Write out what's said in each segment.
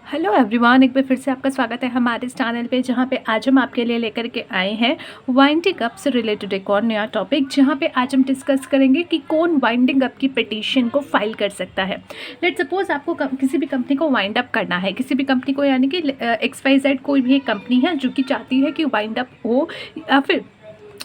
Hello everyone, एक बार फिर से आपका स्वागत है हमारे इस चैनल पे, जहाँ पे आज हम आपके लिए लेकर के आए हैं वाइंडिंग अप से रिलेटेड एक और नया टॉपिक, जहाँ पे आज हम डिस्कस करेंगे कि कौन वाइंडिंग अप की पिटीशन को फाइल कर सकता है। लेट सपोज आपको किसी भी कंपनी को वाइंड अप करना है, किसी भी कंपनी को, यानी कि XYZ कोई भी एक कंपनी है जो कि चाहती है कि वाइंड अप हो या फिर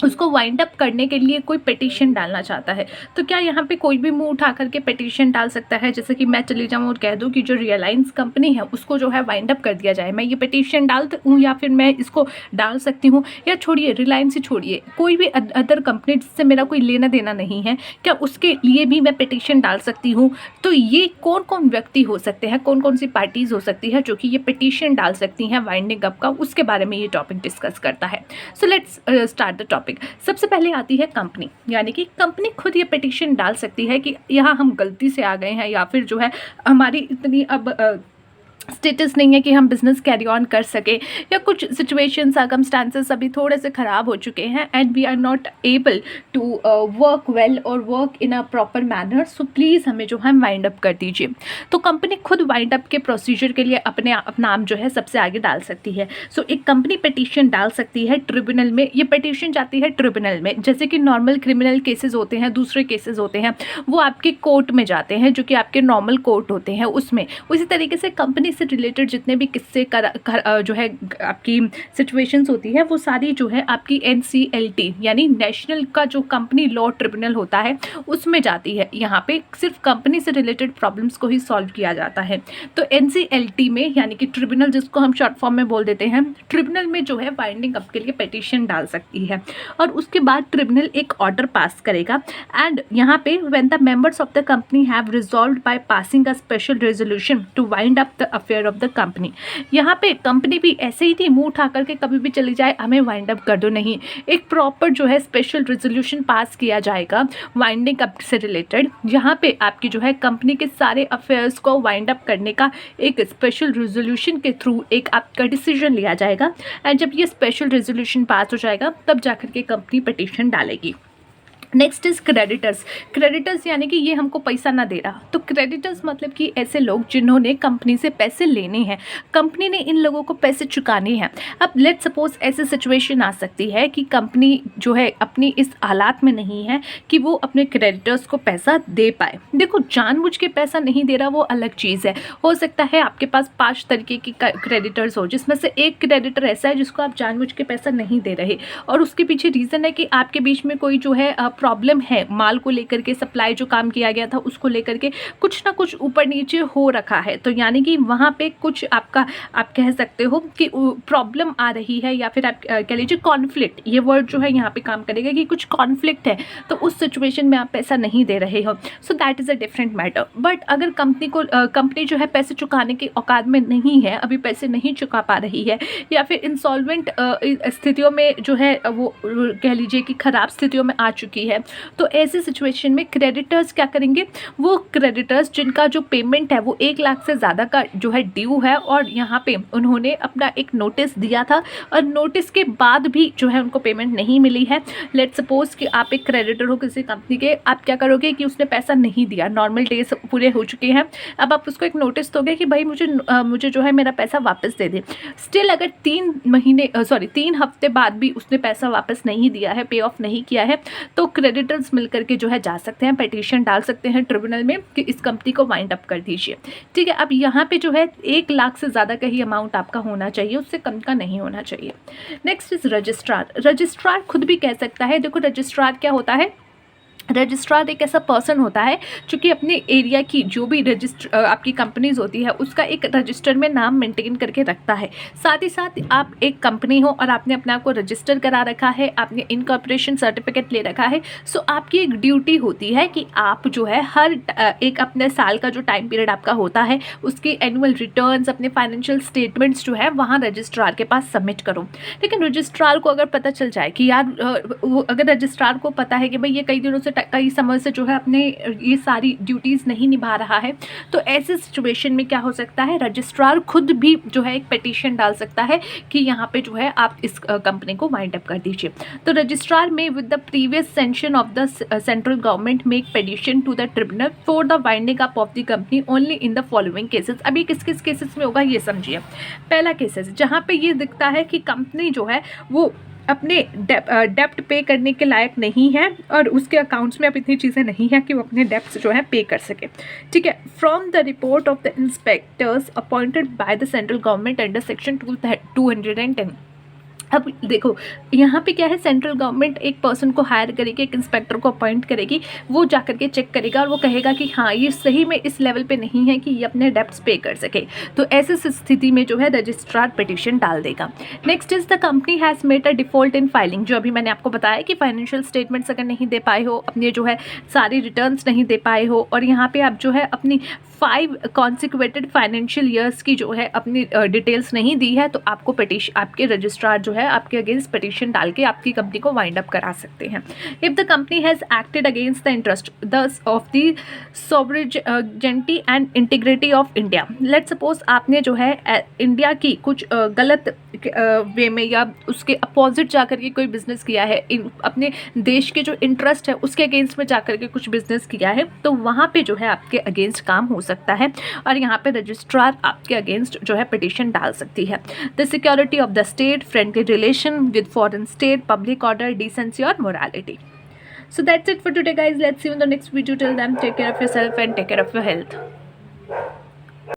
उसको वाइंड अप करने के लिए कोई पिटीशन डालना चाहता है। तो क्या यहाँ पे कोई भी मुंह उठा करके पिटीशन डाल सकता है? जैसे कि मैं चली जाऊँ और कह दूँ कि जो रिलायंस कंपनी है उसको जो है वाइंड अप कर दिया जाए, मैं ये पिटीशन डालती हूँ, या फिर मैं इसको डाल सकती हूँ, या छोड़िए रिलायंस ही छोड़िए, कोई भी अदर कंपनी जिससे मेरा कोई लेना देना नहीं है, क्या उसके लिए भी मैं पिटीशन डाल सकती हूँ? तो ये कौन कौन व्यक्ति हो सकते हैं, कौन कौन सी पार्टीज़ हो सकती है जो कि ये पिटीशन डाल सकती हैं वाइंडिंग अप का, उसके बारे में ये टॉपिक डिस्कस करता है। So let's start the topic. सबसे पहले आती है कंपनी, यानी कि कंपनी खुद ये पिटीशन डाल सकती है कि यहाँ हम गलती से आ गए हैं, या फिर जो है हमारी इतनी अब स्टेटस नहीं है कि हम बिज़नेस कैरी ऑन कर सके, या कुछ सिचुएशन सर्कमस्टांसेस अभी थोड़े से ख़राब हो चुके हैं and we are not able to work well और work in a proper manner, so please हमें जो है वाइंड अप कर दीजिए। तो कंपनी खुद वाइंड अप के प्रोसीजर के लिए अपना नाम जो है सबसे आगे डाल सकती है। सो एक कंपनी पिटीशन डाल सकती है ट्रिब्यूनल में। ये पिटीशन जाती है ट्रिब्यूनल में, जैसे कि नॉर्मल क्रिमिनल केसेस होते हैं, दूसरे केसेस होते हैं, वो आपके कोर्ट में जाते हैं, जो कि आपके नॉर्मल कोर्ट होते हैं उसमें। उसी तरीके से कंपनी से रिलेटेड जितने भी किस्से जो है आपकी सिचुएशंस होती है, वो सारी जो है आपकी NCLT यानी नेशनल का जो कंपनी लॉ ट्रिब्यूनल होता है उसमें जाती है। यहाँ पे सिर्फ कंपनी से रिलेटेड प्रॉब्लम्स को ही सॉल्व किया जाता है। तो NCLT में, यानी कि ट्रिब्यूनल जिसको हम शॉर्ट फॉर्म में बोल देते हैं, ट्रिब्यूनल में जो है वाइंडिंग अप के लिए पिटीशन डाल सकती है। और उसके बाद ट्रिब्यूनल एक ऑर्डर पास करेगा एंड यहाँ पे when the members of the company have resolved by passing a special resolution to wind up the affair of the company. यहाँ पे कंपनी भी ऐसे ही थी, मुंह उठा करके कभी भी चली जाए हमें वाइंड अप कर दो, नहीं, एक प्रॉपर जो है स्पेशल रेजोल्यूशन पास किया जाएगा वाइंडिंग अप से रिलेटेड, जहाँ पे आपकी जो है कंपनी के सारे अफेयर्स को वाइंड अप करने का एक स्पेशल रेजोल्यूशन के थ्रू एक आपका डिसीजन लिया जाएगा। एंड जब ये स्पेशल रेजोल्यूशन पास हो जाएगा तब जाकर के कंपनी पिटीशन डालेगी। Next is creditors. क्रेडिटर्स यानी कि ये हमको पैसा ना दे रहा, तो क्रेडिटर्स मतलब कि ऐसे लोग जिन्होंने कंपनी से पैसे लेने हैं, कंपनी ने इन लोगों को पैसे चुकाने हैं। अब लेट सपोज ऐसी सिचुएशन आ सकती है कि कंपनी जो है अपनी इस हालात में नहीं है कि वो अपने क्रेडिटर्स को पैसा दे पाए। देखो, जानबूझ के पैसा नहीं दे रहा वो अलग चीज़ है। हो सकता है आपके पास 5 तरीके की क्रेडिटर्स हो, जिसमें से एक क्रेडिटर ऐसा है जिसको आप जानबूझ के पैसा नहीं दे रहे, और उसके पीछे रीज़न है कि आपके बीच में कोई जो है प्रॉब्लम है, माल को लेकर के, सप्लाई जो काम किया गया था उसको लेकर के कुछ ना कुछ ऊपर नीचे हो रखा है। तो यानी कि वहाँ पे कुछ आपका, आप कह सकते हो कि प्रॉब्लम आ रही है, या फिर आप कह लीजिए कॉन्फ्लिक्ट, ये वर्ड जो है यहाँ पे काम करेगा कि कुछ कॉन्फ्लिक्ट है, तो उस सिचुएशन में आप पैसा नहीं दे रहे हो, so that is a different matter. But अगर कंपनी जो है पैसे चुकाने की औकात में नहीं है, अभी पैसे नहीं चुका पा रही है, या फिर इंसॉल्वेंट स्थितियों में जो है वो कह लीजिए कि ख़राब स्थितियों में आ चुकी है, तो ऐसे सिचुएशन में क्रेडिटर्स क्या करेंगे? वो क्रेडिटर्स जिनका जो पेमेंट है वो 1 लाख से ज़्यादा का जो है ड्यू है, और यहाँ पे उन्होंने अपना एक नोटिस दिया था और नोटिस के बाद भी जो है उनको पेमेंट नहीं मिली है। लेट सपोज कि आप एक क्रेडिटर हो किसी कंपनी के, आप क्या करोगे कि उसने पैसा नहीं दिया, नॉर्मल डेज पूरे हो चुके हैं, अब आप उसको एक नोटिस दोगे कि भाई मुझे जो है मेरा पैसा वापस दे दे। स्टिल अगर 3 हफ्ते बाद भी उसने पैसा वापस नहीं दिया है, पे ऑफ नहीं किया है, तो क्रेडिटर्स मिलकर के जो है जा सकते हैं, पिटीशन डाल सकते हैं ट्रिब्यूनल में कि इस कंपनी को वाइंड अप कर दीजिए। ठीक है, अब यहाँ पे जो है 1 लाख से ज़्यादा का ही अमाउंट आपका होना चाहिए, उससे कम का नहीं होना चाहिए। Next is registrar. रजिस्ट्रार खुद भी कह सकता है। देखो, रजिस्ट्रार क्या होता है? रजिस्ट्रार एक ऐसा पर्सन होता है जो कि अपने एरिया की जो भी आपकी कंपनीज होती है उसका एक रजिस्टर में नाम मेंटेन करके रखता है। साथ ही साथ आप एक कंपनी हो और आपने अपने आप को रजिस्टर करा रखा है, आपने इनकॉर्पोरेशन सर्टिफिकेट ले रखा है, सो आपकी एक ड्यूटी होती है कि आप जो है हर एक अपने साल का जो टाइम पीरियड आपका होता है उसके एनुअल रिटर्न्स, अपने फाइनेंशियल स्टेटमेंट्स जो है वहाँ रजिस्ट्रार के पास सबमिट करो। लेकिन रजिस्ट्रार को अगर पता चल जाए कि यार अगर रजिस्ट्रार को पता है कि भाई ये कई दिनों से कई समय से जो है अपने ये सारी ड्यूटीज़ नहीं निभा रहा है, तो ऐसे सिचुएशन में क्या हो सकता है, रजिस्ट्रार खुद भी जो है एक पिटीशन डाल सकता है कि यहाँ पे जो है आप इस कंपनी को वाइंड अप कर दीजिए। तो registrar may with the previous sanction of the central government make petition to the tribunal for the winding up of the company only in the following cases. अभी किस किस केसेस में होगा ये समझिए। पहला केसेस जहाँ पे ये दिखता है कि कंपनी जो है वो अपने डेप्ट पे करने के लायक नहीं है और उसके अकाउंट्स में अब इतनी चीज़ें नहीं हैं कि वो अपने डेप्ट्स जो है पे कर सके। ठीक है, from the report of the inspectors appointed by the central government under section 210। अब देखो यहाँ पे क्या है, सेंट्रल गवर्नमेंट एक पर्सन को हायर करेगी, एक इंस्पेक्टर को अपॉइंट करेगी, वो जा करके चेक करेगा और वो कहेगा कि हाँ ये सही में इस लेवल पे नहीं है कि ये अपने डेप्ट्स पे कर सके। तो ऐसे स्थिति में जो है रजिस्ट्रार पिटीशन डाल देगा। Next is the company has made a default in filing, जो अभी मैंने आपको बताया कि फाइनेंशियल स्टेटमेंट्स अगर नहीं दे पाए हो, अपने जो है सारी रिटर्न्स नहीं दे पाए हो और यहाँ पे आप जो है अपनी 5 कॉन्सिक्वेटेड फाइनेंशियल ईयर्स की जो है अपनी डिटेल्स नहीं दी है, तो आपको पिटीशन, आपके रजिस्ट्रार जो है आपके अगेंस्ट पिटीशन डाल के आपकी कंपनी को वाइंड अप करा सकते हैं। If the company has acted against the interest thus of the sovereignty and integrity of India, let suppose आपने जो है इंडिया की कुछ गलत वे में या उसके अपोजिट जाकर के कोई बिजनेस किया है, अपने देश के जो इंटरेस्ट है उसके अगेंस्ट में जाकर के कुछ बिजनेस किया है, तो वहाँ पे जो है आपके अगेंस्ट काम हो सकता है और यहाँ पे रजिस्ट्रार आपके अगेंस्ट जो है पिटीशन डाल सकती है। The security of the state, friendly relation with foreign state, public order, decency और morality. So that's it for today guys. Let's see you in the next video. Till then, take care of yourself and take care of your health.